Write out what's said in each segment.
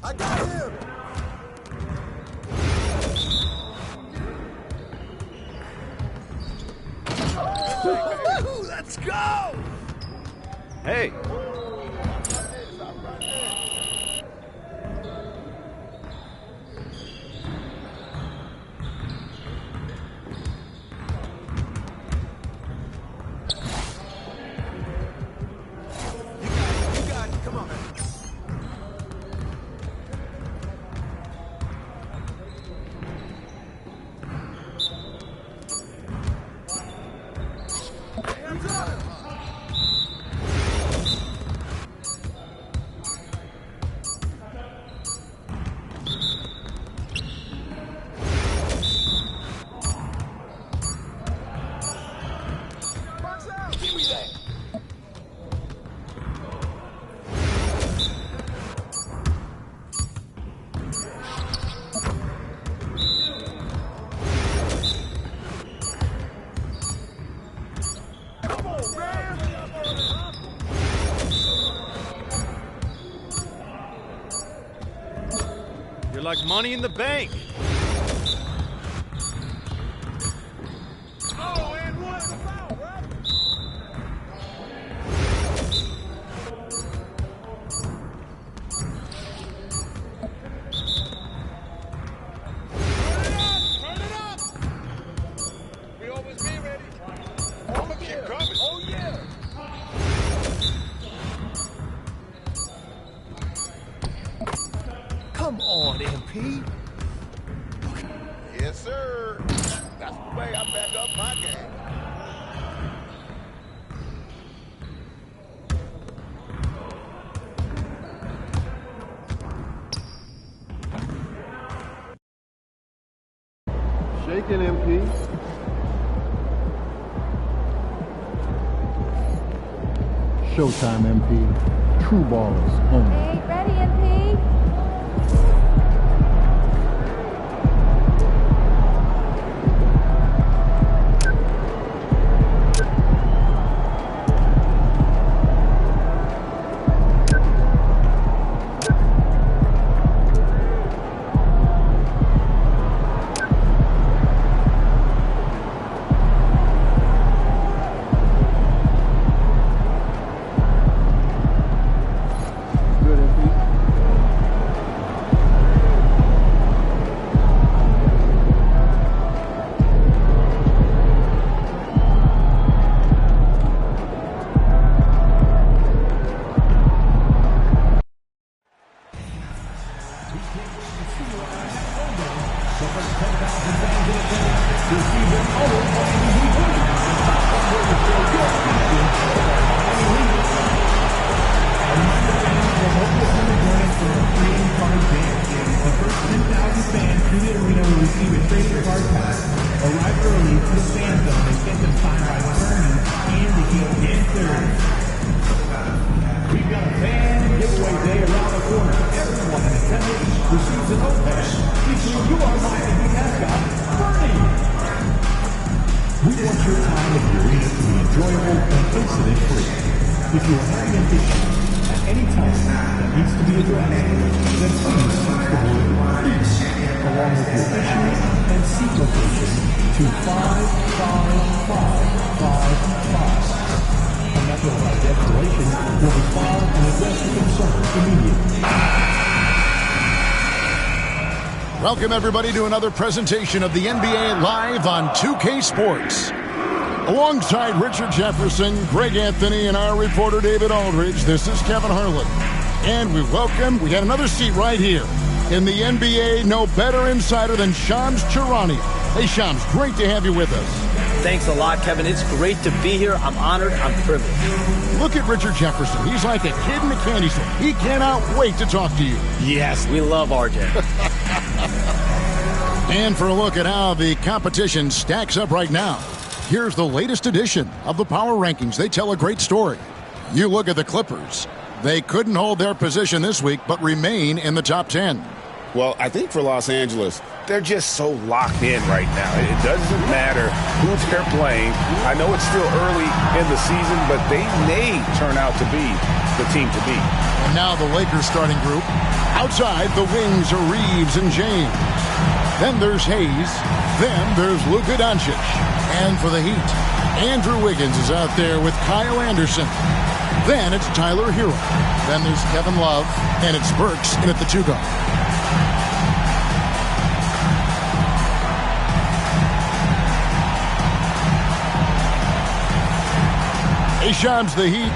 I got him! Let's go! Hey! You're like money in the bank. Oh, and one foul, right? Turn it up! We always be ready. I'm a kid coming. Oh, yeah. Come on, MP. Yes, sir. That's the way I back up my game. Shaking, MP. Showtime, MP. True ballers only. Hey, ready, MP? Good, MP. We want your time at the arena to be enjoyable and incident-free. If you are having an issue at any time that needs to be addressed, then please text the word "please" along with your issue and seat location to 55555. A method of escalation will respond and address the concern immediately. Welcome, everybody, to another presentation of the NBA Live on 2K Sports. Alongside Richard Jefferson, Greg Anthony, and our reporter David Aldridge, this is Kevin Harlan. And we had another seat right here in the NBA. No better insider than Shams Charania. Hey, Shams, great to have you with us. Thanks a lot, Kevin. It's great to be here. I'm honored. I'm privileged. Look at Richard Jefferson. He's like a kid in a candy store. He cannot wait to talk to you. Yes, we love RJ. And for a look at how the competition stacks up right now, here's the latest edition of the Power Rankings. They tell a great story. You look at the Clippers. They couldn't hold their position this week, but remain in the top 10. Well, I think for Los Angeles, they're just so locked in right now. It doesn't matter who they're playing. I know it's still early in the season, but they may turn out to be the team to beat. And now the Lakers starting group. Outside, the wings are Reeves and James. Then there's Hayes. Then there's Luka Doncic. And for the Heat, Andrew Wiggins is out there with Kyle Anderson. Then it's Tyler Hero. Then there's Kevin Love. And it's Burks in at the 2-guard. Hey, Shams, the Heat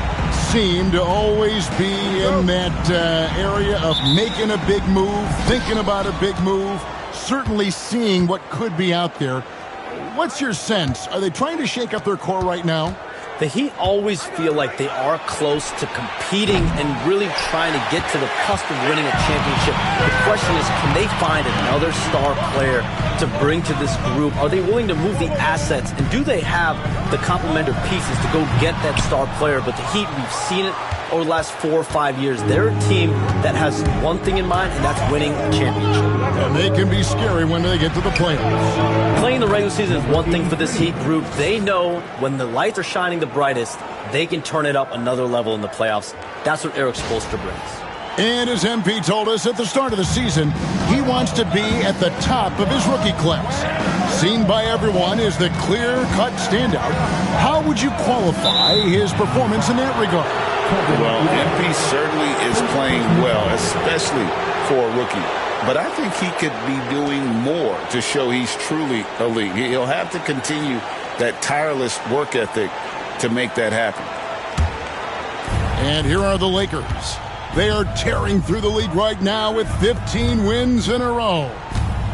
seem to always be in that area of making a big move, thinking about a big move, certainly seeing what could be out there. What's your sense? Are they trying to shake up their core right now? The Heat always feel like they are close to competing and really trying to get to the cusp of winning a championship. The question is, can they find another star player to bring to this group? Are they willing to move the assets? And do they have the complementary pieces to go get that star player? But the Heat, we've seen it over the last 4 or 5 years. They're a team that has one thing in mind, and that's winning a championship. And they can be scary when they get to the playoffs. Playing the regular season is one thing for this Heat group. They know when the lights are shining the brightest, they can turn it up another level in the playoffs. That's what Eric Spoelstra brings. And as MP told us at the start of the season, he wants to be at the top of his rookie class. Seen by everyone as the clear-cut standout. How would you qualify his performance in that regard? Well, MP certainly is playing well, especially for a rookie. But I think he could be doing more to show he's truly elite. He'll have to continue that tireless work ethic to make that happen. And here are the Lakers. They are tearing through the league right now with 15 wins in a row.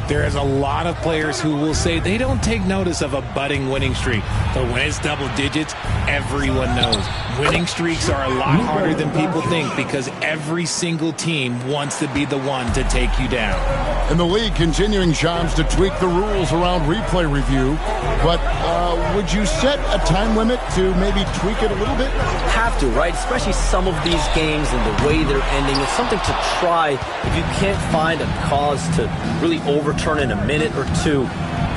There's a lot of players who will say they don't take notice of a budding winning streak. But when it's double digits, everyone knows. Winning streaks are a lot harder than people think because every single team wants to be the one to take you down. And the league continuing, Shams, to tweak the rules around replay review. But would you set a time limit to maybe tweak it a little bit? Have to, right? Especially some of these games and the way they're ending. It's something to try. If you can't find a cause to really overturn in a minute or two,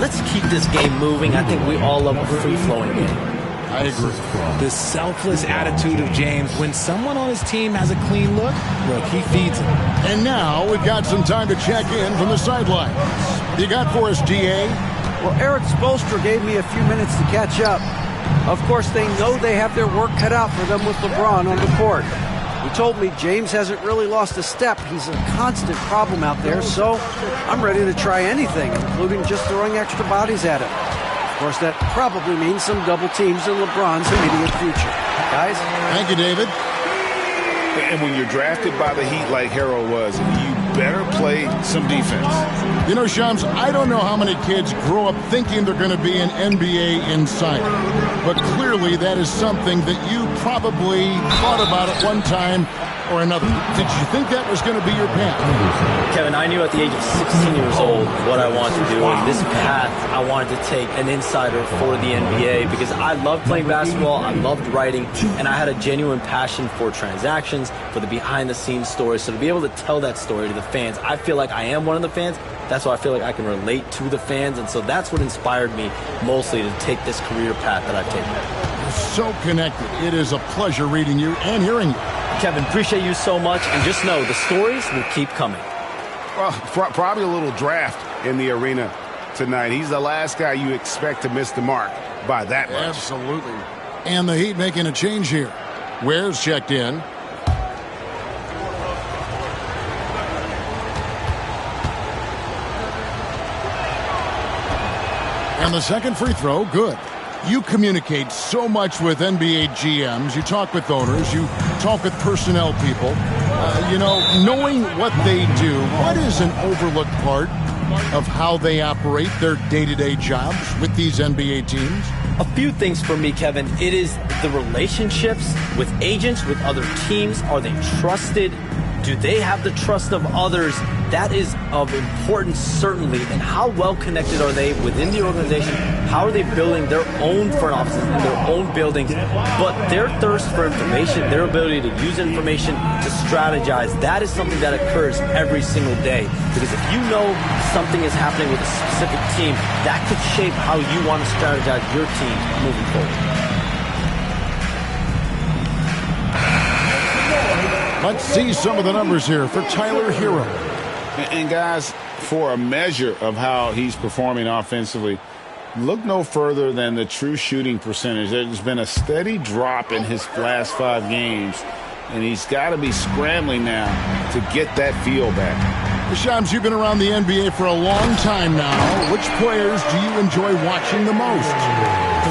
let's keep this game moving. I think we all love a free-flowing game. I agree. The selfless attitude of James. When someone on his team has a clean look, he feeds them. And now we've got some time to check in from the sidelines. You got for us, DA? Well, Eric Spoelstra gave me a few minutes to catch up. Of course, they know they have their work cut out for them with LeBron on the court. He told me James hasn't really lost a step. He's a constant problem out there, so I'm ready to try anything, including just throwing extra bodies at him. Of course, that probably means some double teams in LeBron's immediate future. Guys? Thank you, David. And when you're drafted by the Heat like Harrell was, you better play some defense. You know, Shams, I don't know how many kids grow up thinking they're going to be an NBA insider. But clearly that is something that you probably thought about at one time or another. Did you think that was going to be your path? Kevin, I knew at the age of 16 years old what I wanted to do. And this path, I wanted to take an insider for the NBA because I loved playing basketball, I loved writing, and I had a genuine passion for transactions, for the behind-the-scenes stories. So to be able to tell that story to the fans, I feel like I am one of the fans. That's why I feel like I can relate to the fans. And so that's what inspired me mostly to take this career path that I've taken. You're so connected. It is a pleasure reading you and hearing you. Kevin, appreciate you so much. And just know the stories will keep coming. Well, probably a little draft in the arena tonight. He's the last guy you expect to miss the mark by that much. Absolutely. And the Heat making a change here. Ware's checked in. And the second free throw, good. You communicate so much with NBA GMs. You talk with owners. You talk with personnel people. Knowing what they do, what is an overlooked part of how they operate their day-to-day jobs with these NBA teams? A few things for me, Kevin. It is the relationships with agents, with other teams. Are they trusted? Do they have the trust of others? That is of importance, certainly. And how well connected are they within the organization? How are they building their own front offices in their own buildings? But their thirst for information, their ability to use information to strategize, that is something that occurs every single day. Because if you know something is happening with a specific team, that could shape how you want to strategize your team moving forward. Let's see some of the numbers here for Tyler Hero. And guys, for a measure of how he's performing offensively, look no further than the true shooting percentage. There's been a steady drop in his last 5 games, and he's got to be scrambling now to get that feel back. Shams, you've been around the NBA for a long time now. Which players do you enjoy watching the most?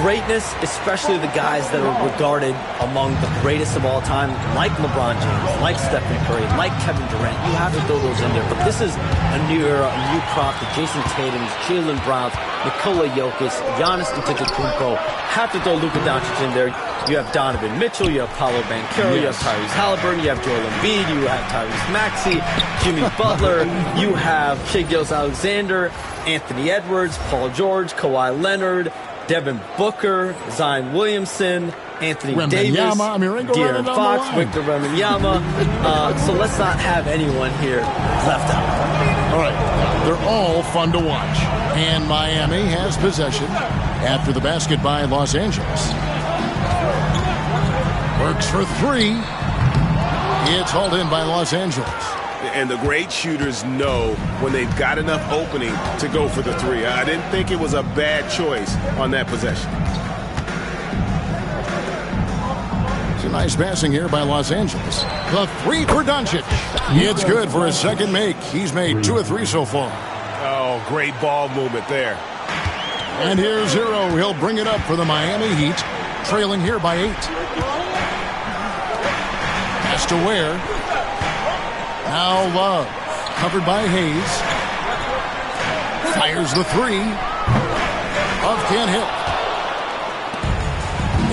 Greatness, especially the guys that are regarded among the greatest of all time, like LeBron James, like Stephen Curry, like Kevin Durant. You have to throw those in there. But this is a new era, a new crop. The Jason Tatums, Jaylen Browns, Nikola Jokic, Giannis Antetokounmpo. Have to throw Luka Doncic in there. You have Donovan Mitchell, you have Paolo Banchero, you have Tyrese Halliburton, you have Joel Embiid, you have Tyrese Maxey, Jimmy Butler, you have Shai Gilgeous-Alexander, Anthony Edwards, Paul George, Kawhi Leonard, Devin Booker, Zion Williamson, Anthony Davis, De'Aaron Fox, Victor Wembanyama. So let's not have anyone here left out. All right, they're all fun to watch. And Miami has possession after the basket by Los Angeles. Works for 3. It's hauled in by Los Angeles. And the great shooters know when they've got enough opening to go for the 3. I didn't think it was a bad choice on that possession. It's a nice passing here by Los Angeles. The 3 for Doncic. It's good for his second make. He's made 2 of 3 so far. Oh, great ball movement there. And here's Hero. He'll bring it up for the Miami Heat, trailing here by 8. Pass to Ware. Now Love, covered by Hayes. Fires the 3. Love can't hit.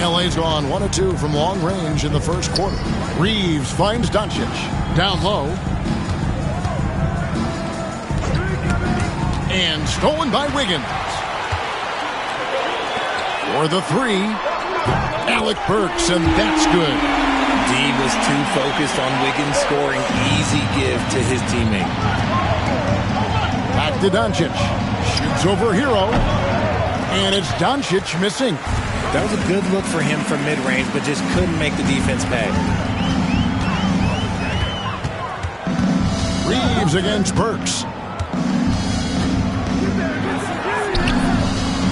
LA's gone 1 of 2 from long range in the first quarter. Reeves finds Doncic. Down low. And stolen by Wiggins. For the 3, Alec Burks, and that's good. D was too focused on Wiggins scoring. Easy give to his teammate. Back to Doncic. Shoots over Hero. And it's Doncic missing. That was a good look for him from mid-range, but just couldn't make the defense pay. Reeves against Burks.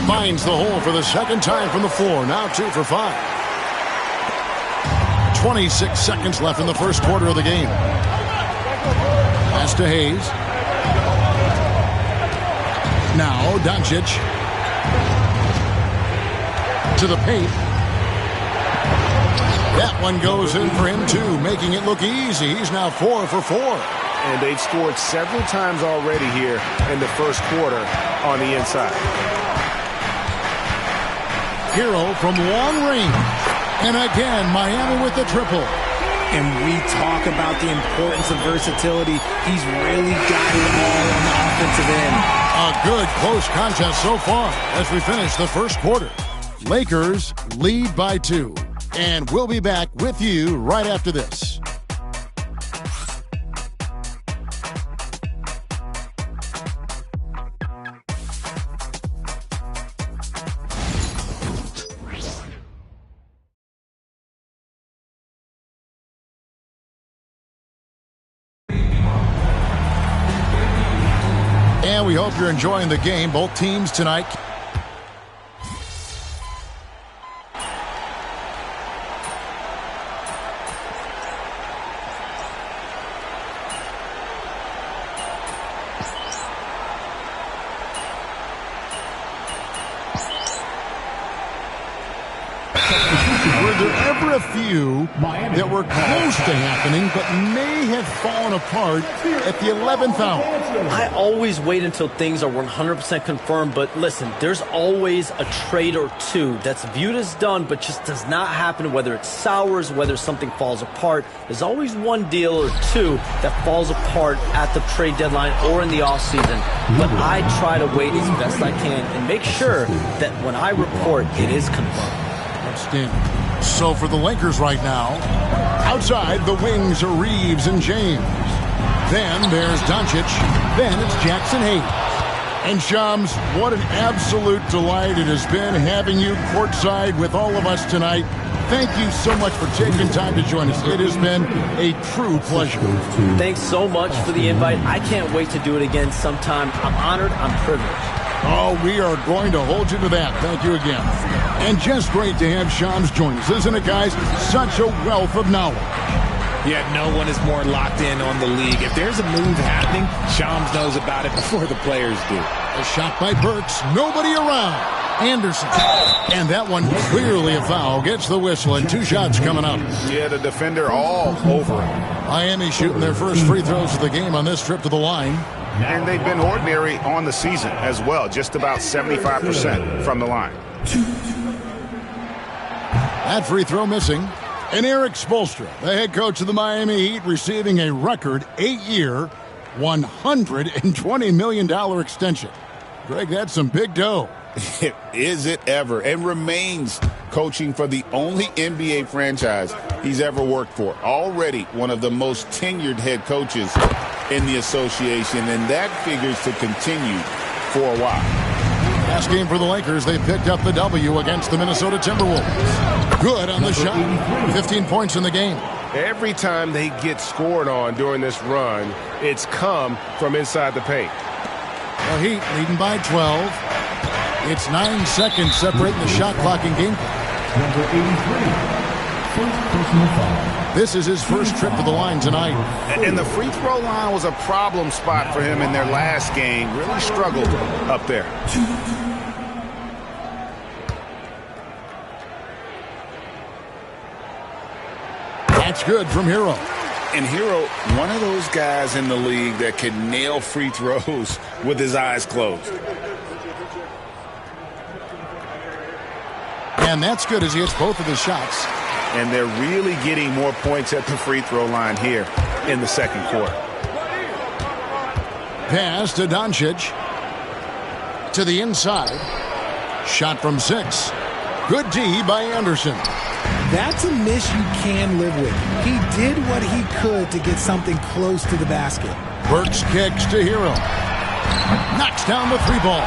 Finds the hole for the second time from the floor. Now 2 for 5. 26 seconds left in the first quarter of the game. Pass to Hayes. Now Doncic. To the paint. That one goes in for him too, making it look easy. He's now 4 for 4. And they've scored several times already here in the first quarter on the inside. Hero from long range. And again, Miami with the triple. And we talk about the importance of versatility. He's really got it all on the offensive end. A good close contest so far as we finish the first quarter. Lakers lead by 2. And we'll be back with you right after this. And we hope you're enjoying the game. Both teams tonight. Were there ever were a few that were close to happening, but may have fallen apart at the 11th hour. I always wait until things are 100% confirmed, but listen, there's always a trade or two that's viewed as done, but just does not happen, whether it sours, whether something falls apart. There's always one deal or two that falls apart at the trade deadline or in the offseason. But I try to wait as best I can and make sure that when I report, it is confirmed. Outstanding. So for the Lakers right now, outside the wings are Reeves and James. Then there's Doncic. Then it's Jackson Hayes. And Shams, what an absolute delight it has been having you courtside with all of us tonight. Thank you so much for taking time to join us. It has been a true pleasure. Thanks so much for the invite. I can't wait to do it again sometime. I'm honored. I'm privileged. Oh, we are going to hold you to that. Thank you again. And just great to have Shams join us, isn't it, guys? Such a wealth of knowledge. Yeah, no one is more locked in on the league. If there's a move happening, Shams knows about it before the players do. A shot by Burks. Nobody around. Anderson. And that one clearly a foul. Gets the whistle, and 2 shots coming up. Yeah, the defender all over him. Miami shooting their first free throws of the game on this trip to the line. And they've been ordinary on the season as well, just about 75% from the line. That free throw missing. And Eric Spoelstra, the head coach of the Miami Heat, receiving a record 8-year, $120 million extension. Greg, that's some big dough. Is it ever? And remains coaching for the only NBA franchise he's ever worked for. Already one of the most tenured head coaches in the association, and that figures to continue for a while. Last game for the Lakers, they picked up the W against the Minnesota Timberwolves. Good on the shot. 15 points in the game. Every time they get scored on during this run, it's come from inside the paint. The Heat leading by 12. It's 9 seconds separating the shot clock and game clock. Number 83, first personal foul. This is his first trip to the line tonight. And the free throw line was a problem spot for him in their last game. Really struggled up there. That's good from Hero. And Hero, one of those guys in the league that can nail free throws with his eyes closed. And that's good as he hits both of his shots. And they're really getting more points at the free throw line here in the second quarter. Pass to Doncic. To the inside. Shot from 6. Good D by Anderson. That's a miss you can live with. He did what he could to get something close to the basket. Burks kicks to Hero. Knocks down the 3-ball.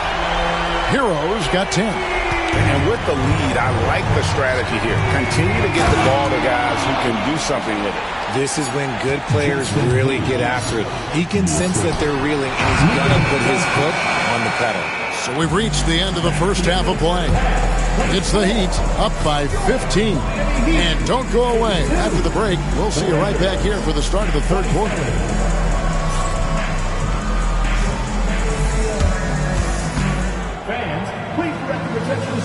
Hero's got 10. And with the lead, I like the strategy here. Continue to get the ball to guys who can do something with it. This is when good players really get after it. He can sense that they're reeling, and he's going to put his foot on the pedal. So we've reached the end of the first half of play. It's the Heat up by 15. And don't go away. After the break, we'll see you right back here for the start of the third quarter.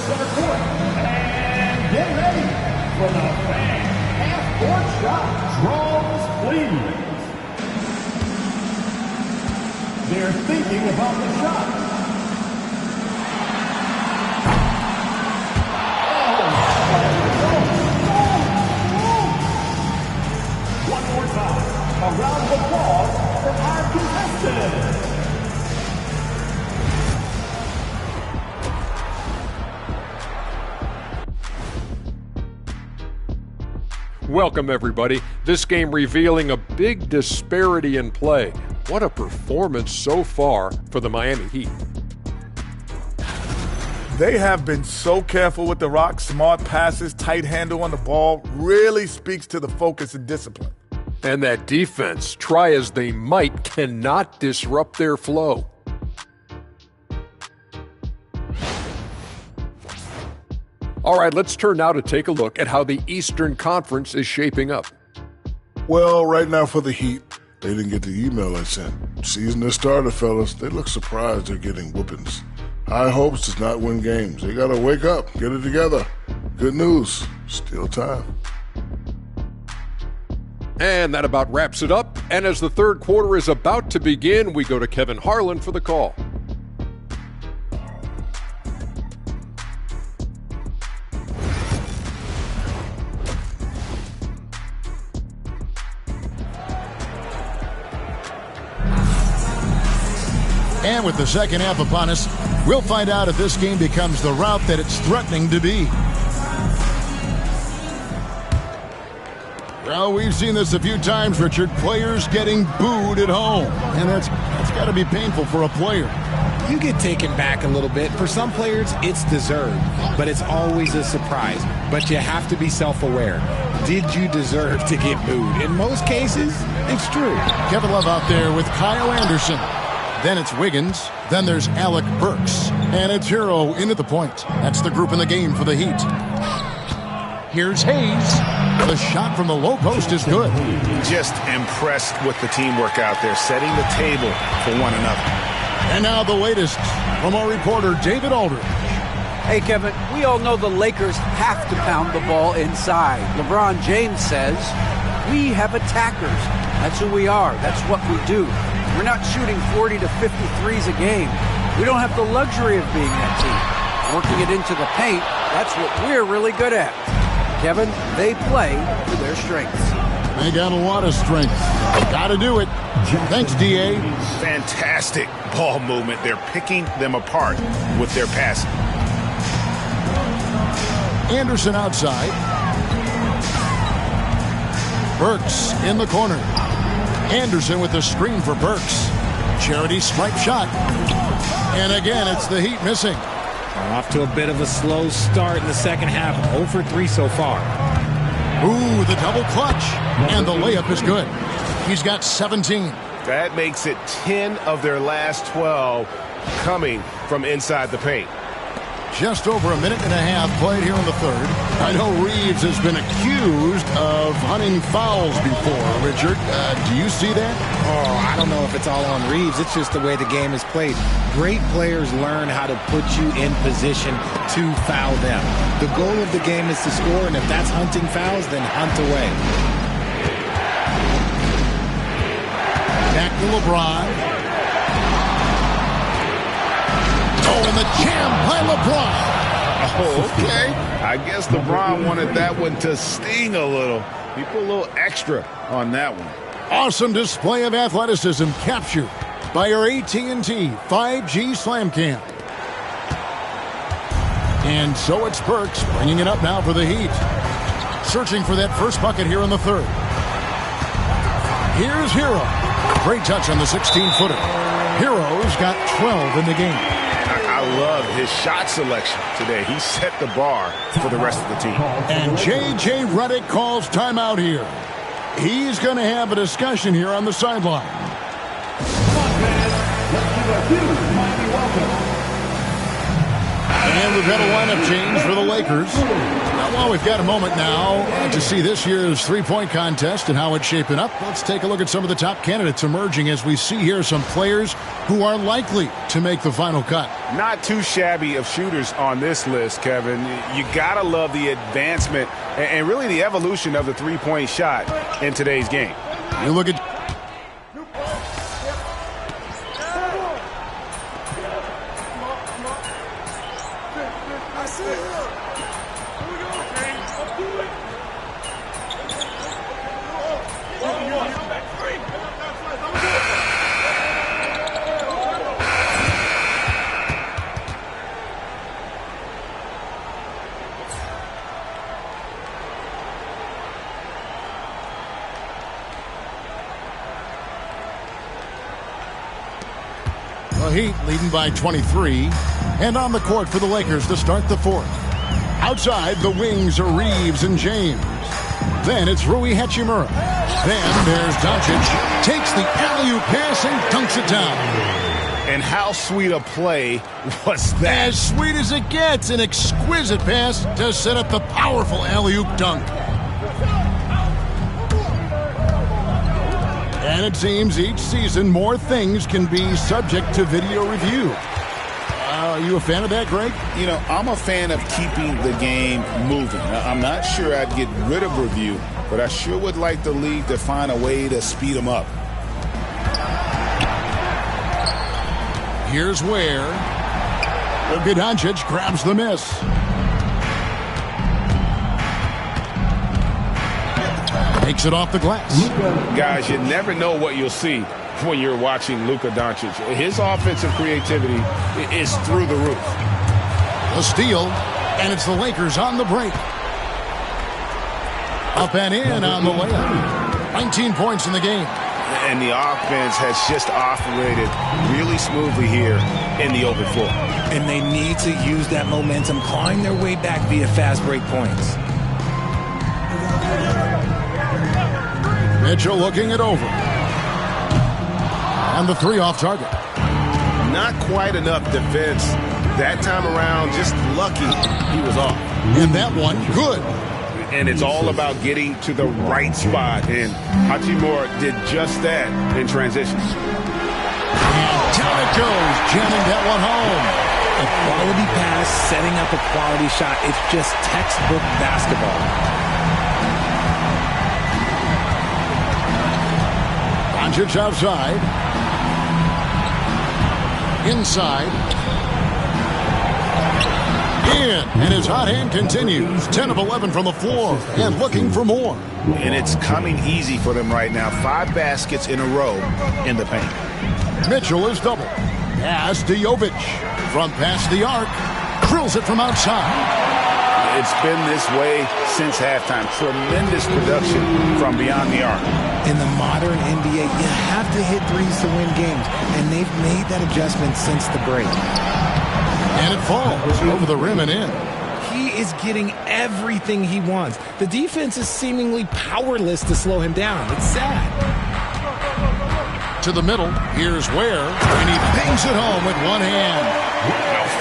Center court. And get ready for the fan half-court shot. Draws, please. They're thinking about the shot. One more time. A round of applause for our contestants. Welcome, everybody. This game revealing a big disparity in play. What a performance so far for the Miami Heat. They have been so careful with the rock. Smart passes, tight handle on the ball, really speaks to the focus and discipline. And that defense, try as they might, cannot disrupt their flow. All right, let's turn now to take a look at how the Eastern Conference is shaping up. Well, right now for the Heat, they didn't get the email I sent. Season has started, fellas. They look surprised they're getting whoopings. High hopes does not win games. They got to wake up, get it together. Good news, still time. And that about wraps it up. And as the third quarter is about to begin, we go to Kevin Harlan for the call. And with the second half upon us, we'll find out if this game becomes the route that it's threatening to be. Well, we've seen this a few times, Richard. Players getting booed at home. And that's got to be painful for a player. You get taken back a little bit. For some players, it's deserved, but it's always a surprise. But you have to be self-aware. Did you deserve to get booed? In most cases, it's true. Kevin Love out there with Kyle Anderson. Then it's Wiggins. Then there's Alec Burks. And it's Hero in at the point. That's the group in the game for the Heat. Here's Hayes. The shot from the low post is good. Just impressed with the teamwork out there, setting the table for one another. And now the latest from our reporter, David Aldridge. Hey, Kevin, we all know the Lakers have to pound the ball inside. LeBron James says, we have attackers. That's who we are. That's what we do. We're not shooting 40 to 53s a game. We don't have the luxury of being that team. Working it into the paint, that's what we're really good at. Kevin, they play to their strengths. They got a lot of strength. Got to do it. Thanks, D.A. Fantastic ball movement. They're picking them apart with their passing. Anderson outside. Burks in the corner. Anderson with the screen for Burks. Charity stripe shot. And again, it's the Heat missing. Off to a bit of a slow start in the second half. 0 for 3 so far. Ooh, the double clutch. And the layup is good. He's got 17. That makes it 10 of their last 12 coming from inside the paint. Just over a minute and a half played here in the third. I know Reeves has been accused of hunting fouls before, Richard. Do you see that? Oh, I don't know if it's all on Reeves. It's just the way the game is played. Great players learn how to put you in position to foul them. The goal of the game is to score, and if that's hunting fouls, then hunt away. Back to LeBron. Oh, and the jam by LeBron. Oh, okay. I guess LeBron wanted that one to sting a little. He put a little extra on that one. Awesome display of athleticism captured by our AT&T 5G Slam Cam. And so it's Burks bringing it up now for the Heat. Searching for that first bucket here in the third. Here's Hero. Great touch on the 16-footer. Hero's got 12 in the game. I love his shot selection today. He set the bar for the rest of the team. And J.J. Redick calls timeout here. He's going to have a discussion here on the sideline. And we've got a lineup change for the Lakers. Now, while we've got a moment now to see this year's three-point contest and how it's shaping up, let's take a look at some of the top candidates emerging as we see here some players who are likely to make the final cut. Not too shabby of shooters on this list, Kevin. You got to love the advancement and really the evolution of the three-point shot in today's game. You look at Heat leading by 23, and on the court for the Lakers to start the fourth. Outside, the wings are Reeves and James. Then it's Rui Hachimura. Then there's Doncic, takes the alley-oop pass and dunks it down. And how sweet a play was that? As sweet as it gets, an exquisite pass to set up the powerful alley-oop dunk. And it seems each season more things can be subject to video review. Are you a fan of that, Greg? You know, I'm a fan of keeping the game moving. I'm not sure I'd get rid of review but I sure would like the league to find a way to speed him up. Here's where Luka Doncic grabs the miss. Takes it off the glass. Guys, you never know what you'll see when you're watching Luka Doncic. His offensive creativity is through the roof. The steal, and it's the Lakers on the break. Up and in on the layup. 19 points in the game. And the offense has just operated really smoothly here in the open floor. And they need to use that momentum, clawing their way back via fast break points. Mitchell looking it over. And the three off target. Not quite enough defense that time around. Just lucky he was off. And that one, good. And it's all about getting to the right spot. And Hachimura did just that in transition. And down it goes, jamming that one home. A quality pass, setting up a quality shot. It's just textbook basketball. Doncic outside. Inside. In. And his hot hand continues. 10 of 11 from the floor. And looking for more. And it's coming easy for them right now. 5 baskets in a row in the paint. Mitchell is double. Pass to Jovic. From past the arc. Drills it from outside. It's been this way since halftime. Tremendous production from beyond the arc. In the modern NBA, you have to hit threes to win games, and they've made that adjustment since the break. And it falls over the rim and in. He is getting everything he wants. The defense is seemingly powerless to slow him down. It's sad. To the middle, here's Ware, and he bangs it home with one hand.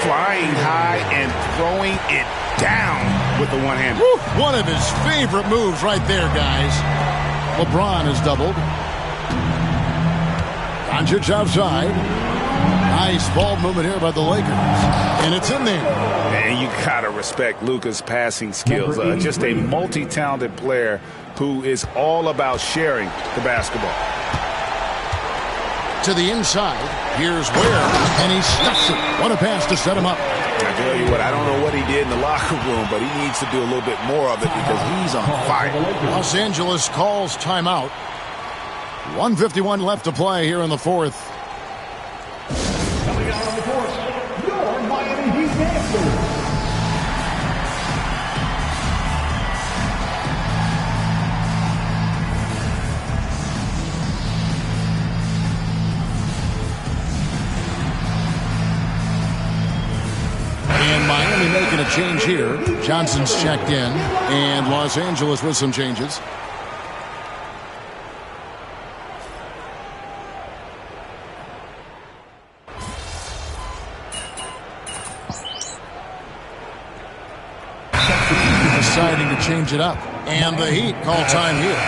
Flying high and throwing it down with the one-hand. One of his favorite moves right there, guys. LeBron is doubled. Doncic outside. Nice ball movement here by the Lakers. And it's in there. And you got to respect Luka's passing skills. Just a multi-talented player who is all about sharing the basketball. To the inside. Here's Ware. And he stuffs it. What a pass to set him up. I tell you what, I don't know what he did in the locker room, but he needs to do a little bit more of it because he's on fire. Los Angeles calls timeout. 1:51 left to play here in the fourth. Coming out on the court, your Miami Heat Masters. And Miami making a change here. Johnson's checked in. And Los Angeles with some changes. Deciding to change it up. And the Heat call time here.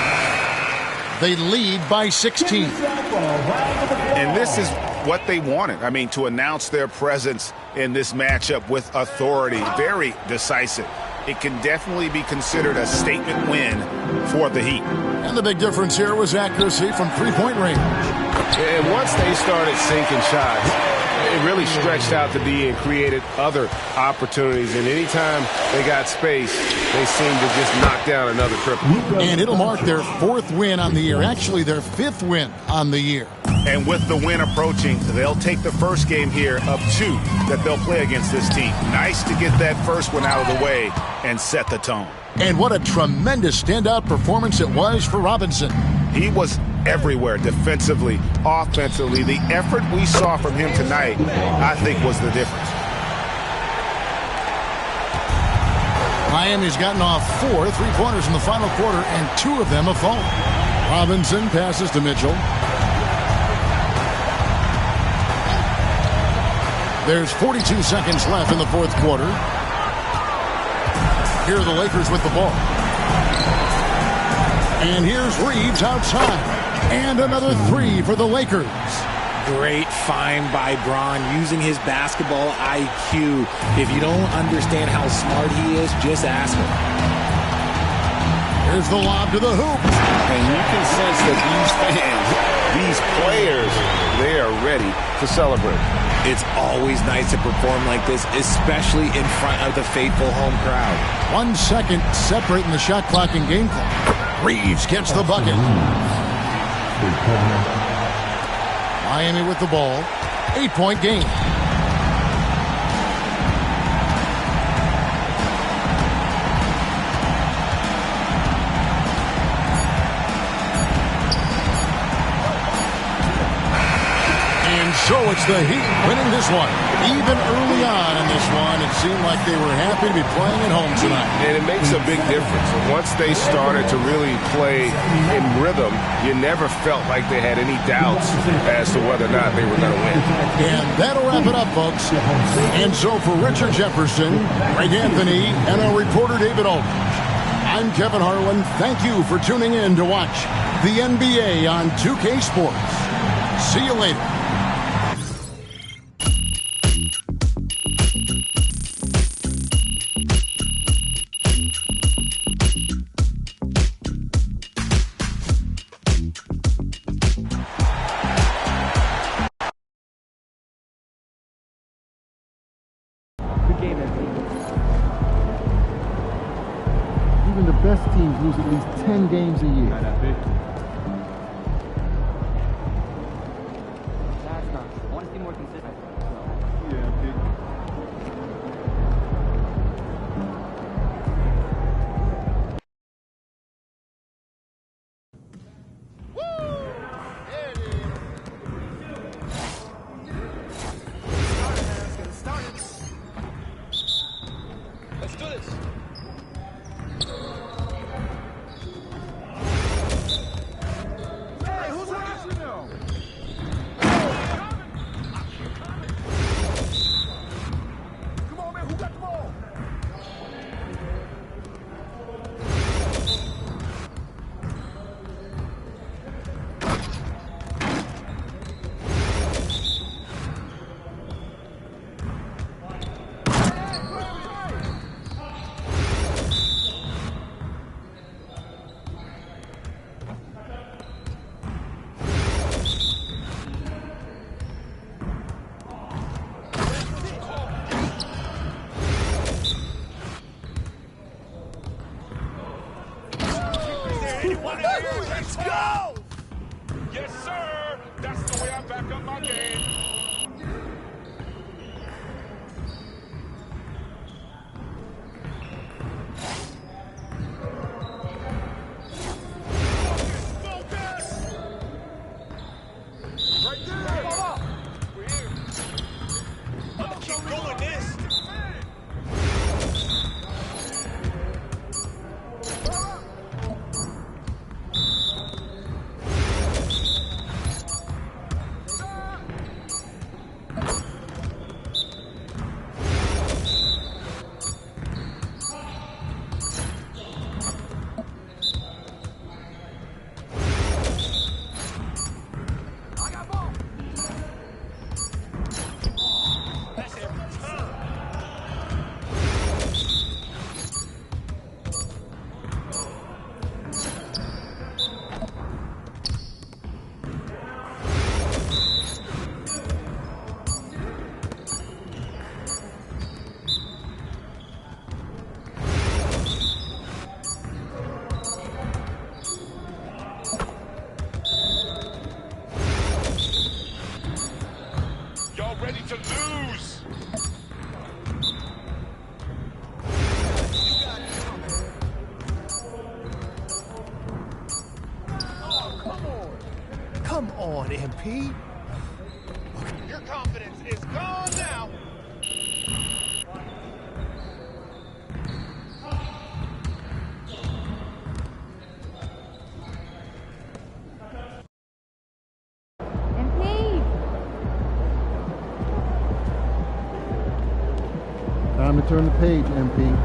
They lead by 16. And this is what they wanted. I mean, to announce their presence in this matchup with authority. Very decisive. It can definitely be considered a statement win for the Heat. And the big difference here was accuracy from three-point range. And once they started sinking shots, it really stretched out the D and created other opportunities. And anytime they got space, they seemed to just knock down another triple. And it'll mark their 4th win on the year. Actually, their 5th win on the year. And with the win approaching, they'll take the first game here of 2 that they'll play against this team. Nice to get that first one out of the way and set the tone. And what a tremendous standout performance it was for Robinson. He was everywhere defensively, offensively. The effort we saw from him tonight, I think, was the difference. Miami's gotten off 4 3-pointers in the final quarter, and 2 of them have fallen. Robinson passes to Mitchell. There's 42 seconds left in the 4th quarter. Here are the Lakers with the ball. And here's Reeves outside. And another 3 for the Lakers. Great find by Bron using his basketball IQ. If you don't understand how smart he is, just ask him. Here's the lob to the hoop. And you can sense that these fans, these players, they are ready to celebrate. It's always nice to perform like this, especially in front of the faithful home crowd. 1 second separating the shot clock and game clock. Reeves gets the bucket. Miami with the ball. 8-point game. So it's the Heat winning this one. Even early on in this one, it seemed like they were happy to be playing at home tonight. And it makes a big difference. Once they started to really play in rhythm, you never felt like they had any doubts as to whether or not they were going to win. And that'll wrap it up, folks. And so for Richard Jefferson, Greg Anthony, and our reporter David Aldridge, I'm Kevin Harlan. Thank you for tuning in to watch the NBA on 2K Sports. See you later. Even the best teams lose at least 10 games a year. That's not true. I want to see more consistent. Let's do this. Let's go! Yes, sir! That's the way I back up my game. Ready to lose. Come on, MP. Your confidence is gone now. Time to turn the page, MP.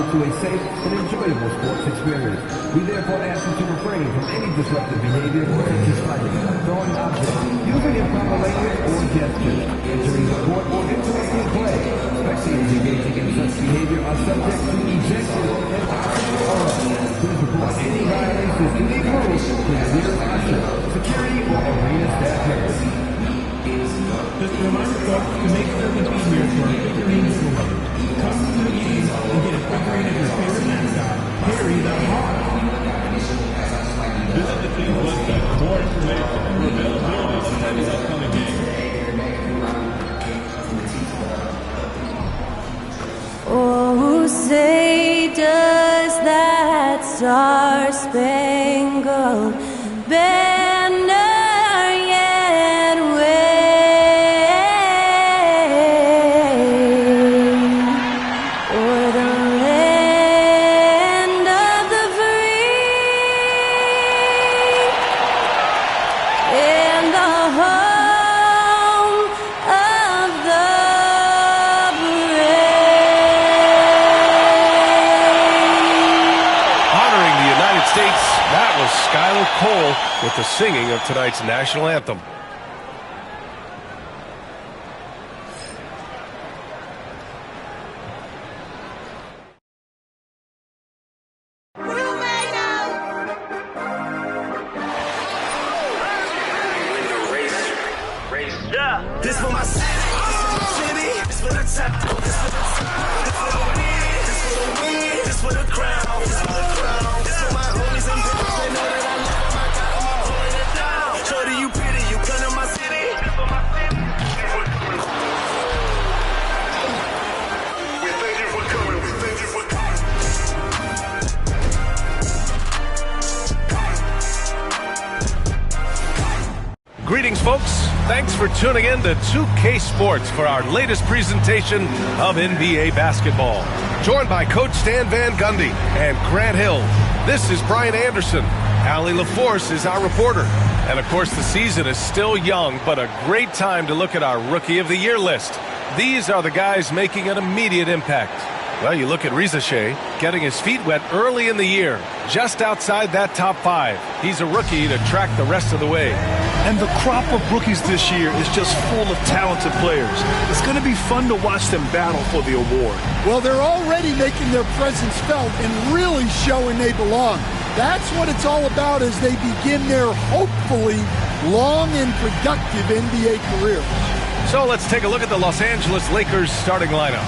to a safe and enjoyable sports experience. We therefore ask you to refrain from any disruptive behavior such as fighting, throwing objects, using improper language or gestures, entering the court or interrupting play. Spectators engaging in such behavior are subject to ejection and possible arrest. Please report any violations to these rules to the nearest usher, security, or arena staff members. Just a reminder, folks, to make sure to be here for our figurine giveaway. Come to the game and get a figurine of your favorite mascot, Harry the Hawk. Visit the team's website for more information and availability to attend the upcoming game. Oh, say does that star-spangled banner yet wave o'er the land of the free and the home of the States, that was Skylar Cole with the singing of tonight's national anthem. This for my city, this for the top, this for the top, this for the win, this for the win, this for the crown, this for the crown, this for my homies and bitches, they know that I love them, I got them all holding it down. Shorty, you pretty, you come to my city, this for my city. We thank you for coming, we thank you for coming. Greetings, folks. Thanks for tuning in to 2K Sports for our latest presentation of NBA basketball. Joined by Coach Stan Van Gundy and Grant Hill. This is Brian Anderson. Allie LaForce is our reporter. And, of course, the season is still young, but a great time to look at our Rookie of the Year list. These are the guys making an immediate impact. Well, you look at Rizachet, getting his feet wet early in the year, just outside that top 5. He's a rookie to track the rest of the way. And the crop of rookies this year is just full of talented players. It's going to be fun to watch them battle for the award. Well, they're already making their presence felt and really showing they belong. That's what it's all about as they begin their, hopefully, long and productive NBA careers. So let's take a look at the Los Angeles Lakers starting lineup.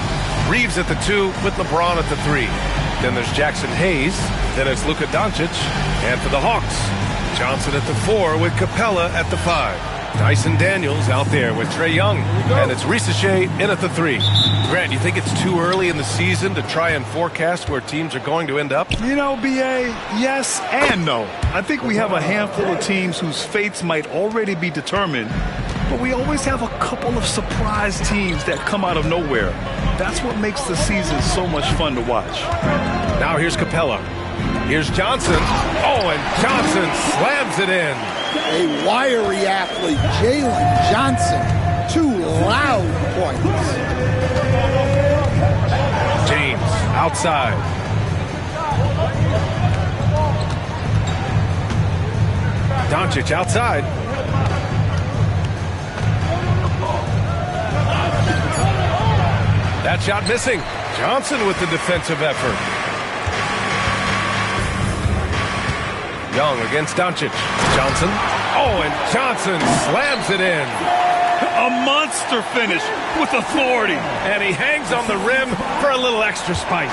Reeves at the 2 with LeBron at the 3. Then there's Jackson Hayes. Then it's Luka Doncic. And for the Hawks, Johnson at the 4 with Capella at the 5. Dyson Daniels out there with Trae Young. And it's Rizachet in at the 3. Grant, you think it's too early in the season to try and forecast where teams are going to end up? You know, B.A., yes and no. I think we have a handful of teams whose fates might already be determined, but we always have a couple of surprise teams that come out of nowhere. That's what makes the season so much fun to watch. Now here's Capella. Here's Johnson. Oh, and Johnson slams it in. A wiry athlete, Jalen Johnson. 2 loud points. James outside. Doncic outside. That shot missing. Johnson with the defensive effort. Young against Doncic. Johnson. Oh, and Johnson slams it in. A monster finish with authority. And he hangs on the rim for a little extra spice.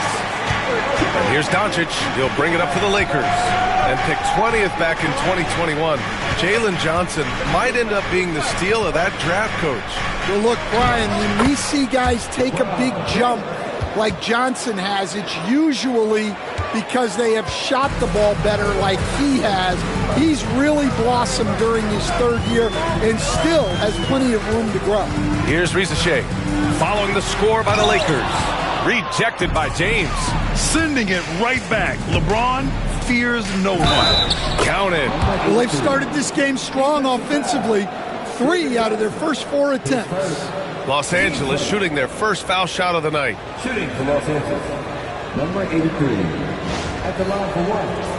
And here's Doncic. He'll bring it up for the Lakers. And pick 20th back in 2021. Jalen Johnson might end up being the steal of that draft, Coach. Well, look, Brian, when we see guys take a big jump like Johnson has, it's usually because they have shot the ball better like he has. He's really blossomed during his 3rd year and still has plenty of room to grow. Here's Rizachet following the score by the Lakers. Rejected by James. Sending it right back. LeBron fears no one. Counted. Well, they've started this game strong offensively. 3 out of their first 4 attempts. Los Angeles shooting their first foul shot of the night. Shooting for Los Angeles. Number 83. At the line for one.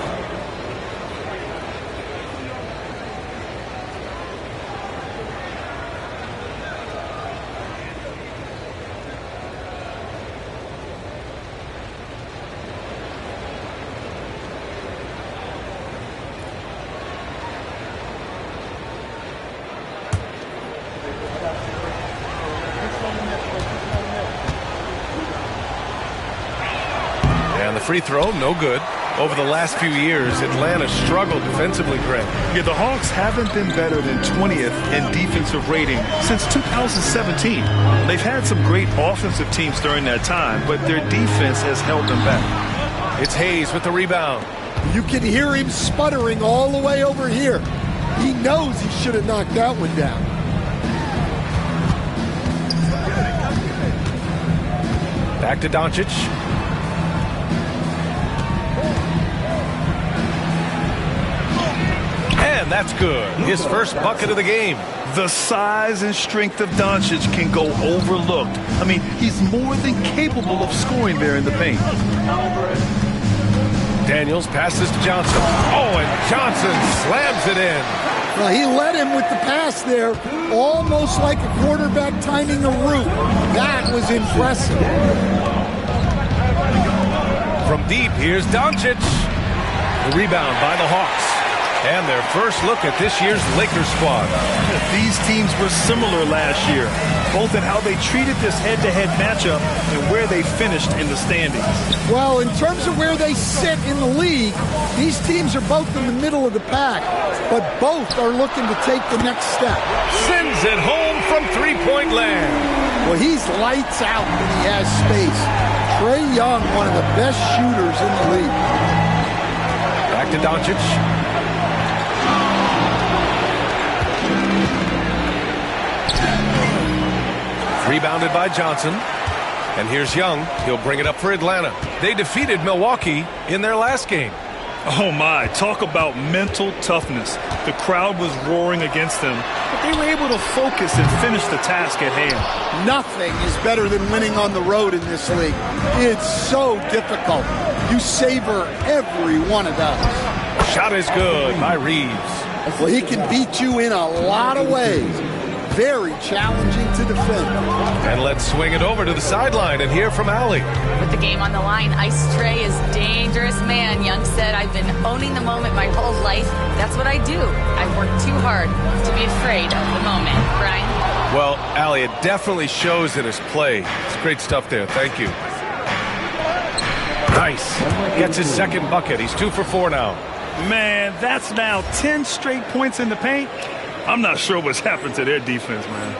Free throw, no good. Over the last few years, Atlanta struggled defensively, Greg. Yeah, the Hawks haven't been better than 20th in defensive rating since 2017. They've had some great offensive teams during that time, but their defense has held them back. It's Hayes with the rebound. You can hear him sputtering all the way over here. He knows he should have knocked that one down. Back to Doncic. And that's good. His first bucket of the game. The size and strength of Doncic can go overlooked. I mean, he's more than capable of scoring there in the paint. Daniels passes to Johnson. Oh, and Johnson slams it in. Well, he led him with the pass there, almost like a quarterback timing a route. That was impressive. From deep, here's Doncic. The rebound by the Hawks. And their first look at this year's Lakers squad. These teams were similar last year, both in how they treated this head-to-head matchup and where they finished in the standings. Well, in terms of where they sit in the league, these teams are both in the middle of the pack, but both are looking to take the next step. Sends it home from three-point land. Well, he's lights out when he has space. Trae Young, one of the best shooters in the league. Back to Doncic. Rebounded by Johnson. And here's Young. He'll bring it up for Atlanta. They defeated Milwaukee in their last game. Oh my, talk about mental toughness. The crowd was roaring against them, but they were able to focus and finish the task at hand. Nothing is better than winning on the road in this league. It's so difficult. You savor every one of those. Shot is good by Reeves. Well, he can beat you in a lot of ways. Very challenging to defend. And let's swing it over to the sideline and hear from Allie. With the game on the line, Ice Trae is dangerous man. Young said, I've been owning the moment my whole life. That's what I do. I work too hard to be afraid of the moment. Brian? Well, Allie, it definitely shows in his play. It's great stuff there. Thank you. Nice. Gets his second bucket. He's 2 for 4 now. Man, that's now 10 straight points in the paint. I'm not sure what's happened to their defense, man.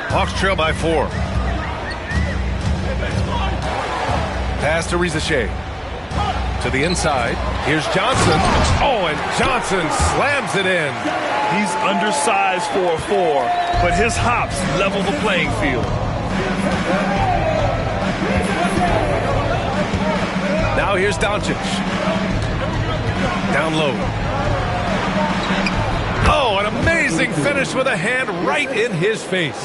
Hawks trail by 4. Pass to Rizachet. To the inside. Here's Johnson. Oh, and Johnson slams it in. He's undersized for a 4, but his hops level the playing field. Now here's Doncic. Down low. Oh, an amazing finish with a hand right in his face.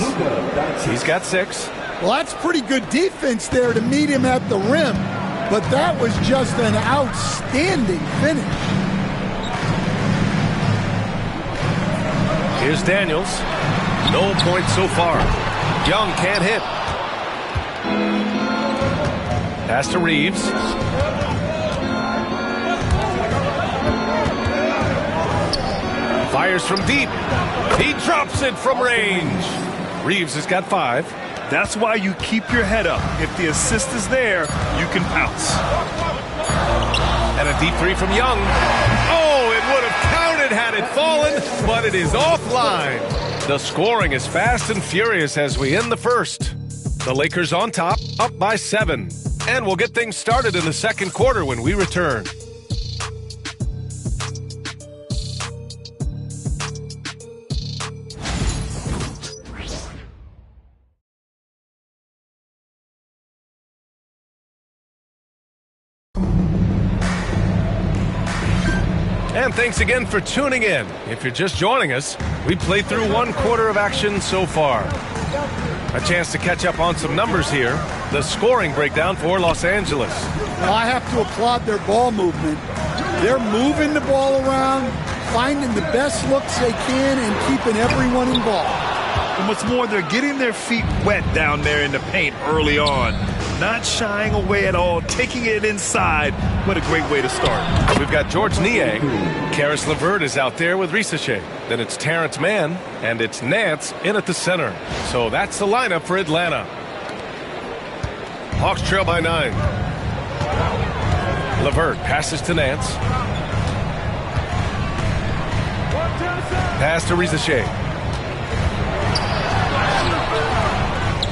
He's got 6. Well, that's pretty good defense there to meet him at the rim, but that was just an outstanding finish. Here's Daniels. No points so far. Young can't hit. Pass to Reeves. Fires from deep. He drops it from range. Reeves has got 5. That's why you keep your head up. If the assist is there, you can pounce. And a deep 3 from Young. Oh, it would have counted had it fallen, but it is offline. The scoring is fast and furious as we end the first. The Lakers on top, up by 7. And we'll get things started in the second quarter when we return. And thanks again for tuning in. If you're just joining us, we played through 1 quarter of action so far. A chance to catch up on some numbers here. The scoring breakdown for Los Angeles. Well, I have to applaud their ball movement. They're moving the ball around, finding the best looks they can, and keeping everyone involved. And what's more, they're getting their feet wet down there in the paint early on. Not shying away at all, taking it inside. What a great way to start. We've got George Niang. Karis LeVert is out there with Risache. Then it's Terrence Mann, and it's Nance in at the center. So that's the lineup for Atlanta. Hawks trail by 9. LeVert passes to Nance. Pass to Risache.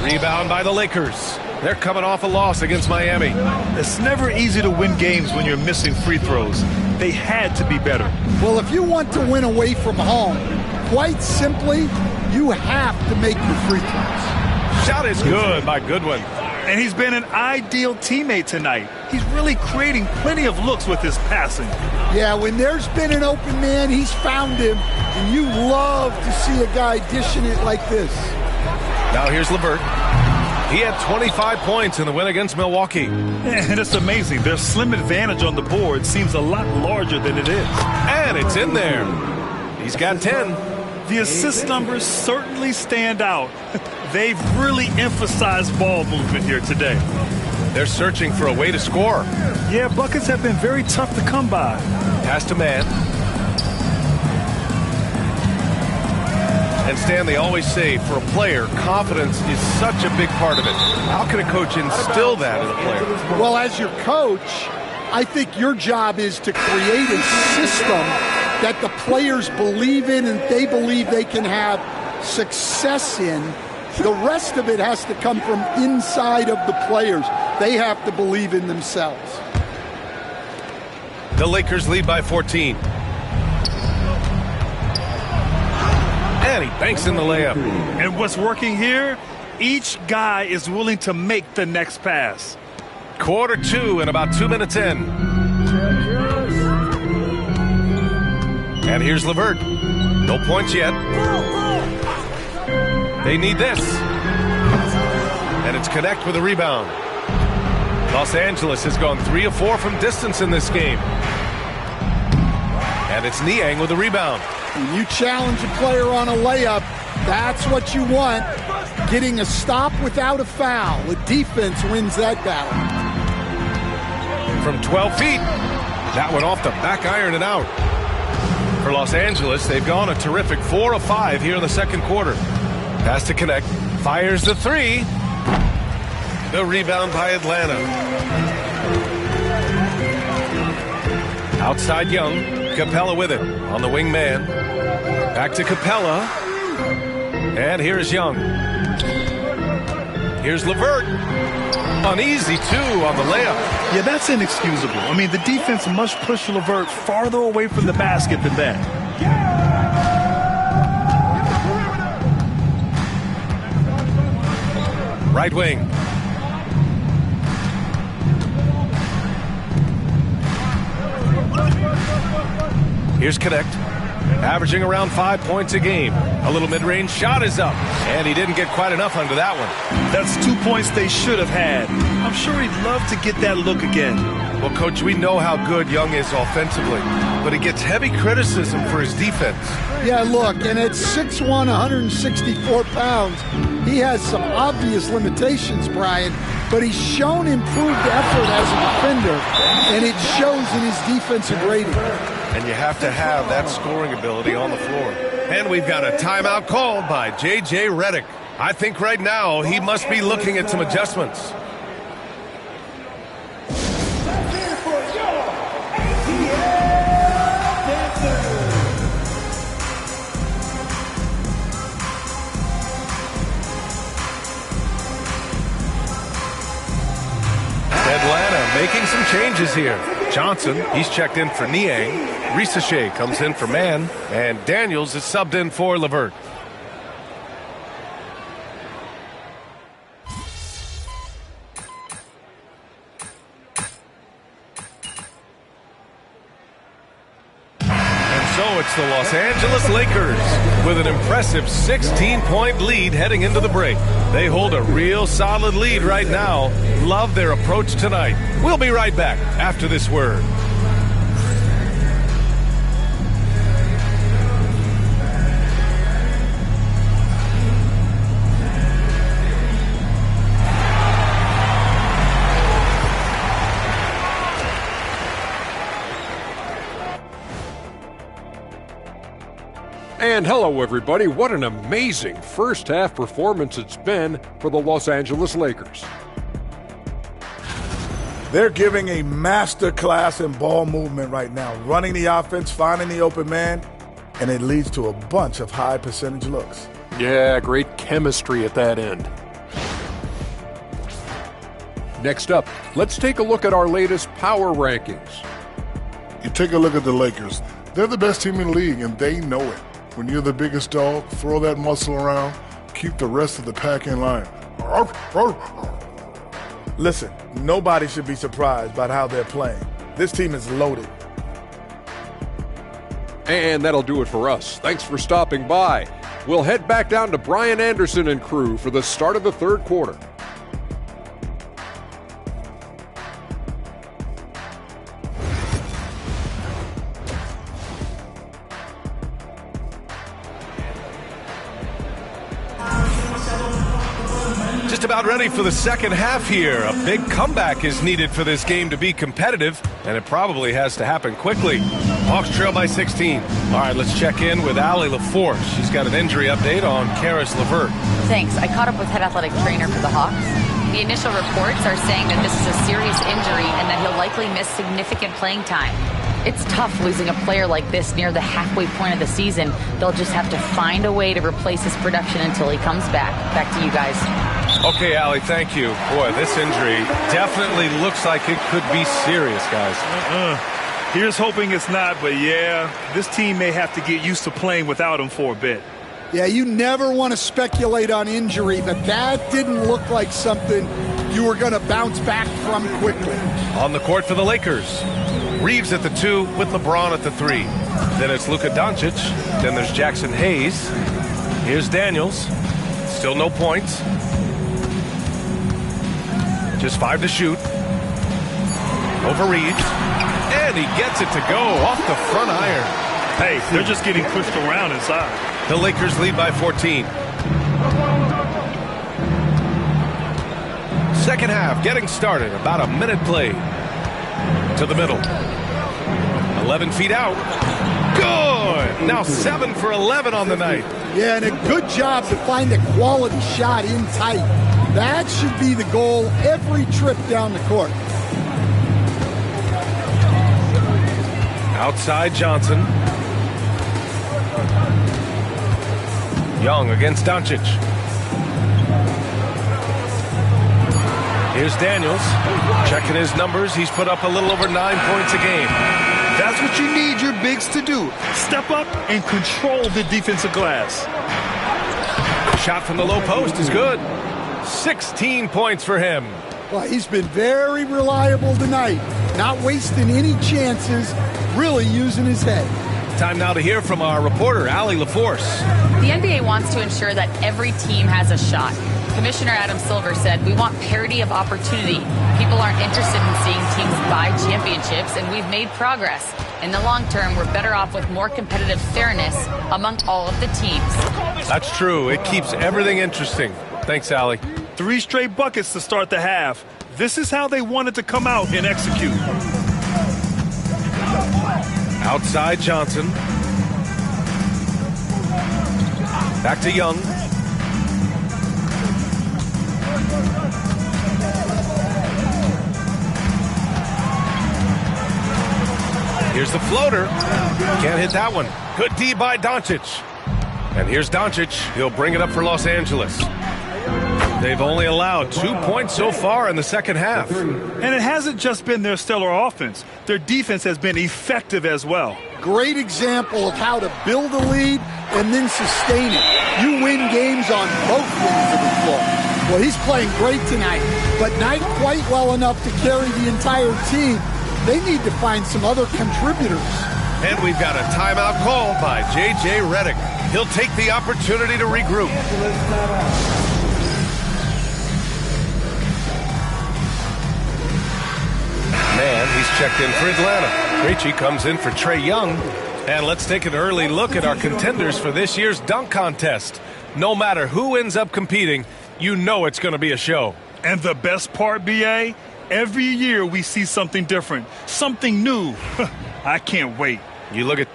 Rebound by the Lakers. They're coming off a loss against Miami. It's never easy to win games when you're missing free throws. They had to be better. Well, if you want to win away from home, quite simply, you have to make your free throws. Shot is good by Goodwin. And he's been an ideal teammate tonight. He's really creating plenty of looks with his passing. Yeah, when there's been an open man, he's found him. And you love to see a guy dishing it like this. Now here's LeVert. He had 25 points in the win against Milwaukee. And it's amazing. Their slim advantage on the board seems a lot larger than it is. And it's in there. He's got 10. The assist numbers certainly stand out. They've really emphasized ball movement here today. They're searching for a way to score. Yeah, buckets have been very tough to come by. Pass to Mann. And Stan, they always say for a player, confidence is such a big part of it. How can a coach instill that in a player? Well, as your coach, I think your job is to create a system that the players believe in and they believe they can have success in. The rest of it has to come from inside of the players. They have to believe in themselves. The Lakers lead by 14. And he banks in the layup. And what's working here? Each guy is willing to make the next pass. Quarter 2 and about 2 minutes in. And here's LeVert. No points yet. They need this. And it's Connect with a rebound. Los Angeles has gone 3 of 4 from distance in this game. And it's Niang with a rebound. When you challenge a player on a layup, that's what you want. Getting a stop without a foul. The defense wins that battle. From 12 feet. That went off the back iron and out. For Los Angeles, they've gone a terrific 4 of 5 here in the second quarter. Pass to Connect. Fires the 3. The rebound by Atlanta. Outside Young. Capella with it on the wing man. Back to Capella. And here's Young. Here's LeVert. An easy 2 on the layup. Yeah, that's inexcusable. I mean, the defense must push LeVert farther away from the basket than that. Right wing. Here's Connect. Averaging around 5 points a game. A little mid-range shot is up. And he didn't get quite enough under that one. That's 2 points they should have had. I'm sure he'd love to get that look again. Well, Coach, we know how good Young is offensively, but he gets heavy criticism for his defense. Yeah, look, and at 6'1", 164 pounds, he has some obvious limitations, Brian, but he's shown improved effort as a defender, and it shows in his defensive rating. And you have to have that scoring ability on the floor. And we've got a timeout called by J.J. Redick. I think right now he must be looking at some adjustments. Atlanta making some changes here. Johnson, he's checked in for Niang. Risache comes in for Mann. And Daniels is subbed in for LeVert. And So it's the Los Angeles Lakers with an impressive 16-point lead heading into the break. They hold a real solid lead right now. Love their approach tonight. We'll be right back after this word. And hello, everybody. What an amazing first-half performance it's been for the Los Angeles Lakers. They're giving a master class in ball movement right now, running the offense, finding the open man, and it leads to a bunch of high-percentage looks. Yeah, great chemistry at that end. Next up, let's take a look at our latest power rankings. You take a look at the Lakers. They're the best team in the league, and they know it. When you're the biggest dog, throw that muscle around, keep the rest of the pack in line. Listen, nobody should be surprised by how they're playing. This team is loaded. And that'll do it for us. Thanks for stopping by. We'll head back down to Brian Anderson and crew for the start of the third quarter. Just about ready for the second half here. A big comeback is needed for this game to be competitive, and it probably has to happen quickly. Hawks trail by 16. All right, let's check in with Allie LaForce. She's got an injury update on Karis LeVert. Thanks. I caught up with head athletic trainer for the Hawks. The initial reports are saying that this is a serious injury and that he'll likely miss significant playing time. It's tough losing a player like this near the halfway point of the season. They'll just have to find a way to replace his production until he comes back. Back to you guys. Okay, Allie, thank you. Boy, this injury definitely looks like it could be serious, guys. Here's hoping it's not, but yeah, this team may have to get used to playing without him for a bit. Yeah, you never want to speculate on injury, but that didn't look like something you were going to bounce back from quickly. On the court for the Lakers, Reeves at the 2 with LeBron at the 3. Then it's Luka Doncic. Then there's Jackson Hayes. Here's Daniels. Still no points. Just 5 to shoot. Over Reeves. And he gets it to go off the front iron. Hey, they're just getting pushed around inside. The Lakers lead by 14. Second half getting started. About a minute played. To the middle. 11 feet out. Good! Now 7 for 11 on the night. Yeah, and a good job to find a quality shot in tight. That should be the goal every trip down the court. Outside Johnson. Young against Doncic. Here's Daniels. Checking his numbers. He's put up a little over 9 points a game. That's what you need your bigs to do. Step up and control the defensive glass. Shot from the low post is good. 16 points for him. Well, he's been very reliable tonight. Not wasting any chances, really using his head. Time now to hear from our reporter, Allie LaForce. The NBA wants to ensure that every team has a shot. Commissioner Adam Silver said, we want parity of opportunity. People aren't interested in seeing teams buy championships, and we've made progress. In the long term, we're better off with more competitive fairness among all of the teams. That's true. It keeps everything interesting. Thanks, Allie. 3 straight buckets to start the half. This is how they wanted to come out and execute. Outside Johnson. Back to Young. Here's the floater. Can't hit that one. Good D by Doncic. And here's Doncic. He'll bring it up for Los Angeles. They've only allowed 2 points so far in the second half. And it hasn't just been their stellar offense. Their defense has been effective as well. Great example of how to build a lead and then sustain it. You win games on both ends of the floor. Well, he's playing great tonight, but not quite well enough to carry the entire team. They need to find some other contributors. And we've got a timeout called by J.J. Redick. He'll take the opportunity to regroup. Man, he's checked in for Atlanta. Krejci comes in for Trae Young. And let's take an early look at our contenders for this year's dunk contest. No matter who ends up competing, you know it's going to be a show. And the best part, B.A., every year we see something different, something new. I can't wait. You look at...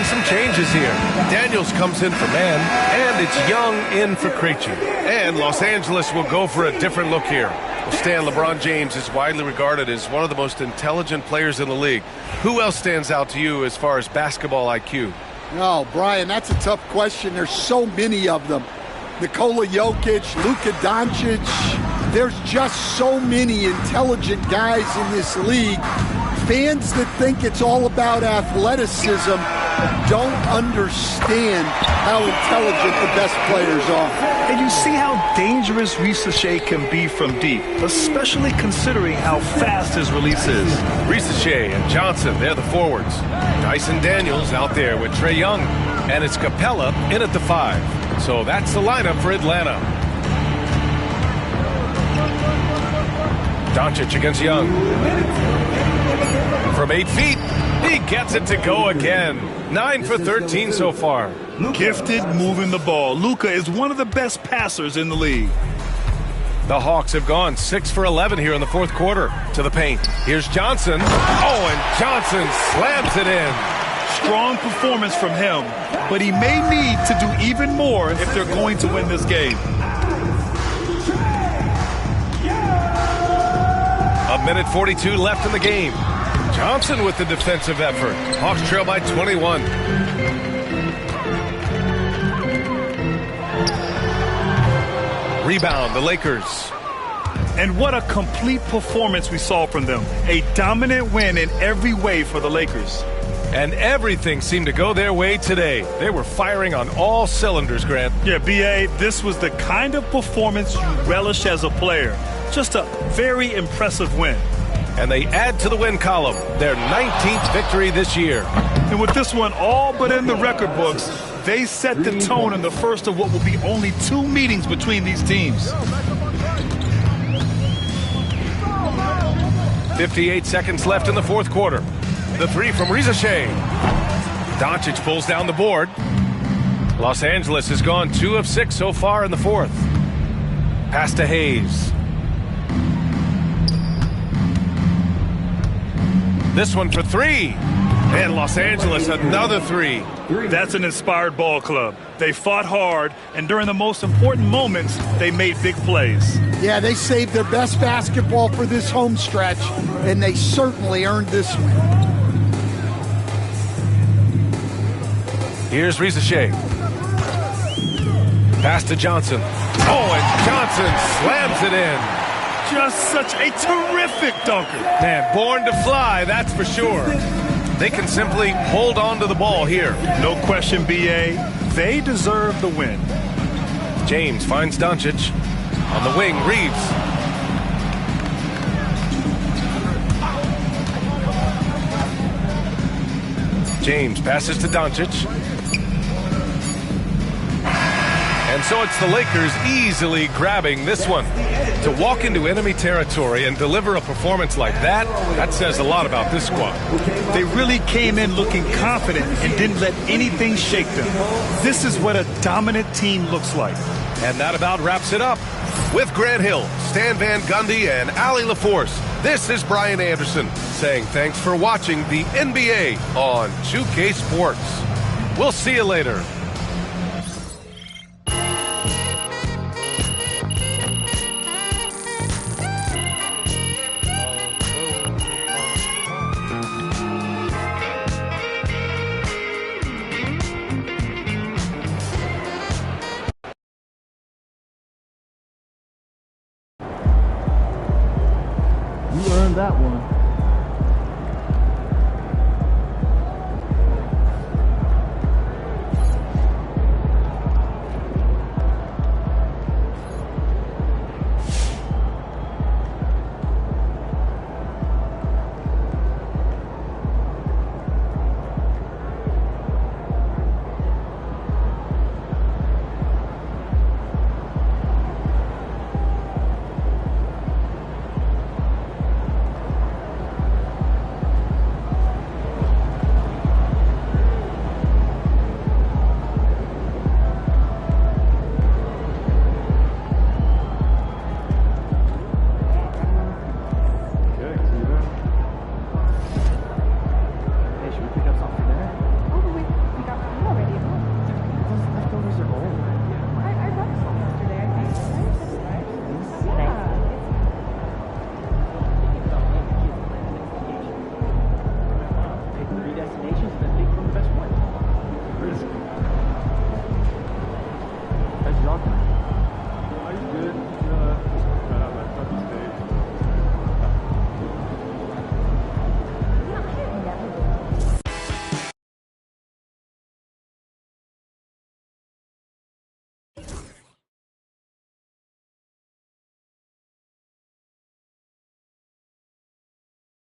some changes here. Daniels comes in for Man, and it's Young in for Krejci. And Los Angeles will go for a different look here. Well, Stan, LeBron James is widely regarded as one of the most intelligent players in the league. Who else stands out to you as far as basketball IQ? Oh, Brian, that's a tough question. There's so many of them. Nikola Jokic, Luka Doncic. There's just so many intelligent guys in this league. Fans that think it's all about athleticism don't understand how intelligent the best players are. And you see how dangerous Risache can be from deep, especially considering how fast his release is. Risache and Johnson, they're the forwards. Dyson Daniels out there with Trae Young. And it's Capella in at the 5. So that's the lineup for Atlanta. Doncic against Young. From 8 feet, he gets it to go again. 9 for 13 so far. Gifted moving the ball. Luka is one of the best passers in the league. The Hawks have gone 6 for 11 here in the fourth quarter. To the paint. Here's Johnson. Oh, and Johnson slams it in. Strong performance from him, but he may need to do even more if they're going to win this game. A minute 42 left in the game. Johnson with the defensive effort. Hawks trail by 21. Rebound, the Lakers. And what a complete performance we saw from them. A dominant win in every way for the Lakers. And everything seemed to go their way today. They were firing on all cylinders, Grant. Yeah, B.A., this was the kind of performance you relish as a player. Just a very impressive win. And they add to the win column, their 19th victory this year. And with this one all but in the record books, they set the tone in the first of what will be only 2 meetings between these teams. 58 seconds left in the fourth quarter. The 3 from Risache. Doncic pulls down the board. Los Angeles has gone 2 of 6 so far in the fourth. Pass to Hayes. This one for 3. And Los Angeles another 3. That's an inspired ball club. They fought hard, and during the most important moments, they made big plays. Yeah, they saved their best basketball for this home stretch, and they certainly earned this win. Here's Risache. Pass to Johnson. Oh, and Johnson slams it in. Just such a terrific dunker. Man, born to fly, that's for sure. They can simply hold on to the ball here. No question, B.A. They deserve the win. James finds Doncic. On the wing, Reeves. James passes to Doncic. And so it's the Lakers easily grabbing this one. To walk into enemy territory and deliver a performance like that, that says a lot about this squad. They really came in looking confident and didn't let anything shake them. This is what a dominant team looks like. And that about wraps it up. With Grant Hill, Stan Van Gundy, and Allie LaForce, this is Brian Anderson saying thanks for watching the NBA on 2K Sports. We'll see you later. that one.